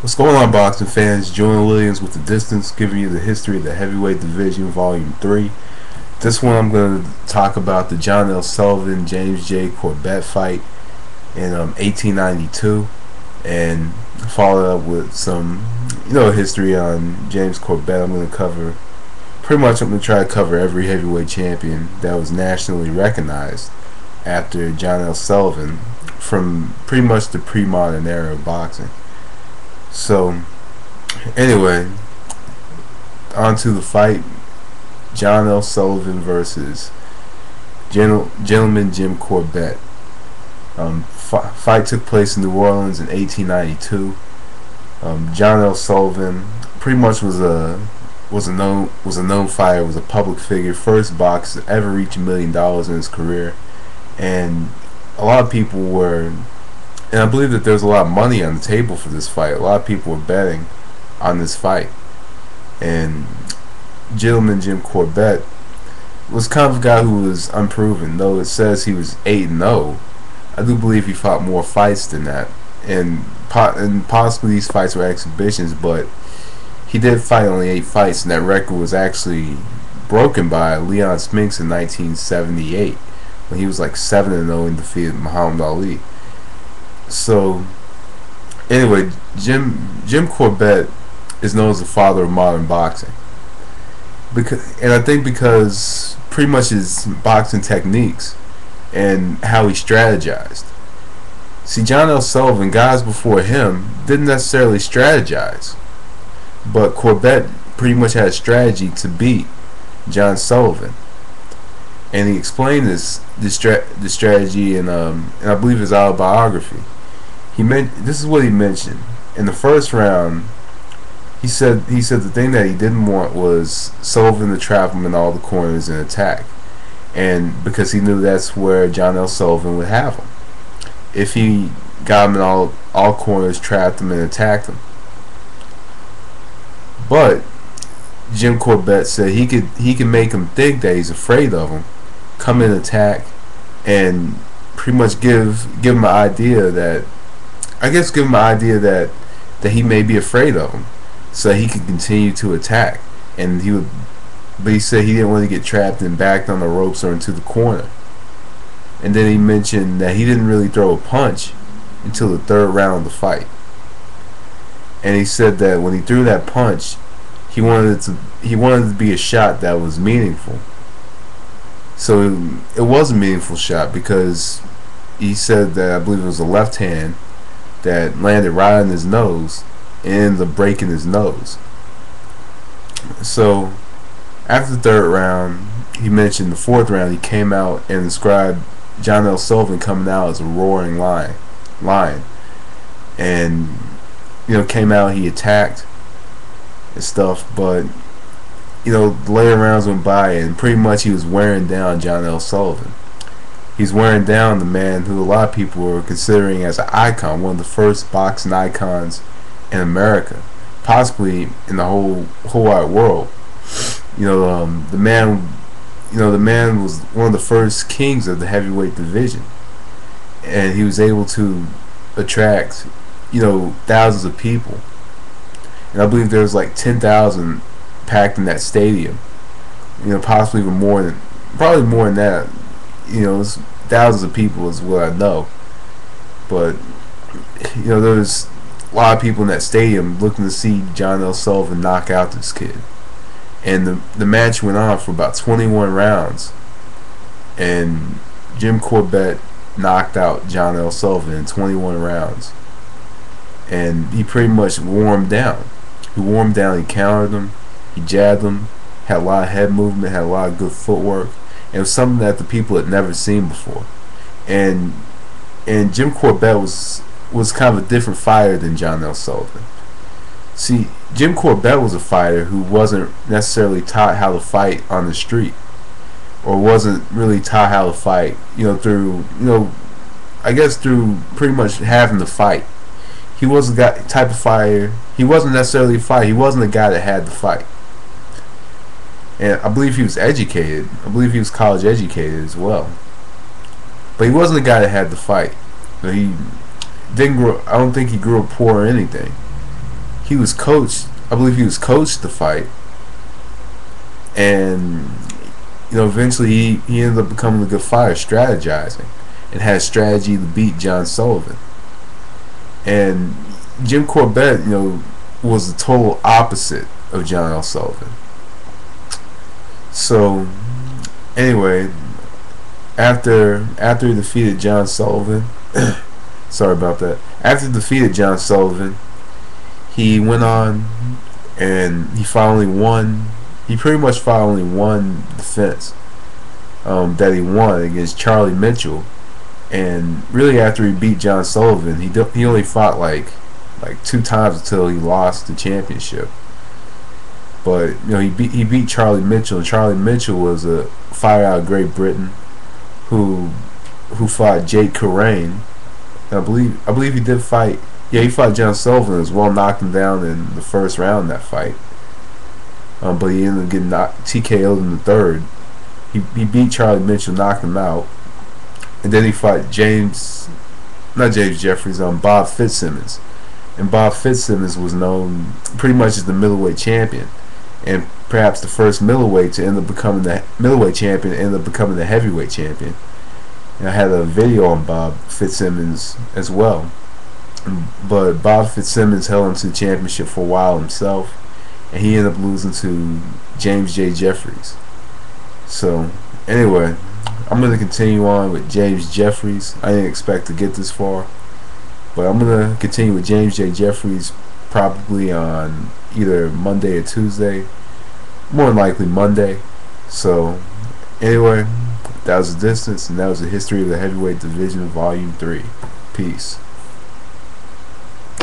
What's going on, boxing fans? Julian Williams with The Distance, giving you the history of the heavyweight division, Volume 3. This one I'm going to talk about the John L. Sullivan, James J. Corbett fight in 1892, and follow up with some, history on James Corbett. I'm going to cover, I'm going to try to cover every heavyweight champion that was nationally recognized after John L. Sullivan from pretty much the pre-modern era of boxing. So, anyway, on to the fight. John L. Sullivan versus Gentleman Jim Corbett. Fight took place in New Orleans in 1892. John L. Sullivan pretty much was a known fighter, was a public figure, first boxer to ever reach $1 million in his career, and a lot of people were. And I believe that there's a lot of money on the table for this fight. A lot of people were betting on this fight. And Gentleman Jim Corbett was kind of a guy who was unproven. Though it says he was 8-0, I do believe he fought more fights than that. And possibly these fights were exhibitions, but he did fight only 8 fights, and that record was actually broken by Leon Spinks in 1978, when he was like 7-0 and defeated Muhammad Ali. So, anyway, Jim Corbett is known as the father of modern boxing, and I think because pretty much his boxing techniques and how he strategized. See, John L. Sullivan, guys before him, didn't necessarily strategize, but Corbett pretty much had a strategy to beat John Sullivan, and he explained this strategy in I believe his autobiography. This is what he mentioned in the first round. He said the thing that he didn't want was Sullivan to trap him in all the corners and attack, and because he knew that's where John L. Sullivan would have him. If he got him in all corners, trapped him, and attacked him. But Jim Corbett said he could make him think that he's afraid of him, come in, attack, and pretty much give him an idea that. Give him an idea that he may be afraid of him, so he could continue to attack. And but he said he didn't want to get trapped and backed on the ropes or into the corner. And then he mentioned that he didn't really throw a punch until the third round of the fight. And he said that when he threw that punch, he wanted it to be a shot that was meaningful. So it was a meaningful shot, because he said that, I believe it was a left hand that landed right on his nose and ended up breaking his nose. So after the third round, he mentioned the fourth round, he came out and described John L. Sullivan coming out as a roaring lion, and came out, he attacked and stuff, but the later rounds went by and pretty much he was wearing down John L. Sullivan. He's wearing down the man who a lot of people were considering as an icon, one of the first boxing icons in America, possibly in the whole wide world. The man was one of the first kings of the heavyweight division, and he was able to attract thousands of people. And I believe there was like 10,000 packed in that stadium. Possibly even probably more than that. It's thousands of people is what I know, but there was a lot of people in that stadium looking to see John L. Sullivan knock out this kid. And the match went on for about 21 rounds, and Jim Corbett knocked out John L. Sullivan in 21 rounds, and he pretty much warmed down. He countered him, he jabbed him, had a lot of head movement, had a lot of good footwork. It was something that the people had never seen before, and Jim Corbett was kind of a different fighter than John L. Sullivan. See, Jim Corbett was a fighter who wasn't necessarily taught how to fight on the street, or wasn't really taught how to fight, through pretty much having to fight. He wasn't the type of fighter. He wasn't necessarily a fighter. He wasn't a guy that had to fight. And I believe he was educated. I believe he was college educated as well. But he wasn't the guy that had to fight. He didn't grow. I don't think he grew up poor or anything. he was coached. I believe he was coached to fight, and eventually he ended up becoming a good fighter, strategizing, and had strategy to beat John Sullivan. And Jim Corbett, was the total opposite of John L. Sullivan. So anyway, after he defeated John Sullivan, sorry about that. After he defeated John Sullivan, he went on and he finally won. He pretty much fought only one defense that he won against Charlie Mitchell, and really after he beat John Sullivan, he only fought like 2 times until he lost the championship. But he beat Charlie Mitchell, and Charlie Mitchell was a fighter out of Great Britain who fought Jake Carrain. And I believe he did fight. Yeah, he fought John Sullivan as well, knocked him down in the first round of that fight. But he ended up getting TKO'd in the third. He beat Charlie Mitchell, knocked him out, and then he fought Bob Fitzsimmons. And Bob Fitzsimmons was known pretty much as the middleweight champion, and perhaps the first middleweight to end up becoming the middleweight champion, and end up becoming the heavyweight champion. And I had a video on Bob Fitzsimmons as well. But Bob Fitzsimmons held on to the championship for a while himself, and he ended up losing to James J. Jeffries. So anyway, I'm going to continue on with James Jeffries. I didn't expect to get this far, but I'm going to continue with James J. Jeffries probably on either Monday or Tuesday, more than likely Monday. So anyway, that was the distance, and that was the history of the heavyweight division, volume 3. Peace.